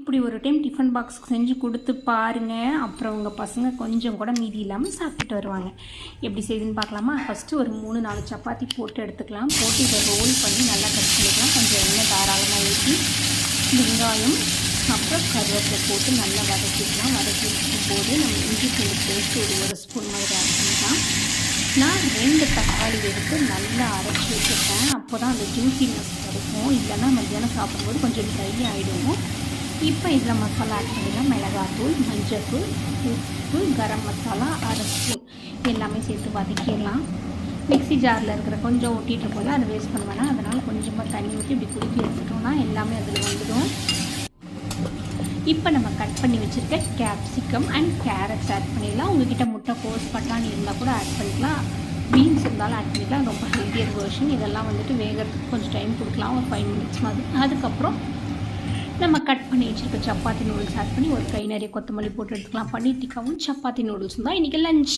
இப்படி ஒரு time tiffin பாக்ஸுக்கு செஞ்சு கொடுத்து பாருங்கள். அப்புறம் உங்கள் பசங்க கொஞ்சம் கூட மீதி இல்லாமல் சாப்பிட்டுட்டு வருவாங்க. எப்படி செய்யுதுன்னு பார்க்கலாமா? ஃபஸ்ட்டு ஒரு 3-4 சப்பாத்தி போட்டு எடுத்துக்கலாம். போட்டு இதை ரோல் பண்ணி நல்லா கட் பண்ணிக்கலாம். கொஞ்சம் எண்ணெய் தாராளமாக ஊற்றி வெங்காயம் அப்புறம் கருவேப்பிலை போட்டு நல்லா வதக்கிக்கலாம். வதக்கிக்கும் போது நம்ம இஞ்சி பூண்டு பேஸ்ட்டு ஒரு ஸ்பூன் மாதிரி ஆட் பண்ணிக்கலாம். நான் 2 தக்காளி எடுத்து நல்லா அரைச்சி வச்சுருக்கேன். அப்போ தான் அந்த ஜூஸினஸ் கிடைக்கும். இல்லைன்னா மத்தியானம் சாப்பிடும்போது கொஞ்சம் ட்ரை ஆகிடும். இப்போ இதில் மசாலா ஆட் பண்ணிடலாம். மிளகாத்தூள், மஞ்சள்தூள், உப்பு, கரம் மசாலா 1/2 ஸ்பூன் எல்லாமே சேர்த்து வதக்கிடலாம். மிக்ஸி ஜாரில் இருக்கிற கொஞ்சம் ஒட்டிகிட்டு போது அதை வேஸ்ட் பண்ணுவேன்னா, அதனால் கொஞ்சமாக தண்ணி ஊற்றி இப்படி குலுக்கி எடுத்துட்டோம்னா எல்லாமே அதில் வந்துடும். இப்போ நம்ம கட் பண்ணி வச்சுருக்க கேப்சிகம் அண்ட் கேரட்ஸ் ஆட் பண்ணிடலாம். உங்கள்கிட்ட முட்டைக்கோஸ் பட்டாணி இருந்தால் கூட ஆட் பண்ணிக்கலாம். பீன்ஸ் இருந்தாலும் ஆட் பண்ணிக்கலாம். ரொம்ப ஹெல்த்தியர் வெர்ஷன். இதெல்லாம் வந்துட்டு வேகிறதுக்கு கொஞ்சம் டைம் கொடுக்கலாம், ஒரு 5 மினிட்ஸ் மாதிரி. அதுக்கப்புறம் நம்ம கட் பண்ணி வச்சுருக்க சப்பாத்தி நூடுல்ஸ் ஆட் பண்ணி ஒரு கை நிறைய கொத்தமல்லி போட்டு எடுத்துக்கலாம். பன்னீர் டிக்காவும் சப்பாத்தி நூடுல்ஸும் தான் இன்றைக்கி லஞ்ச்.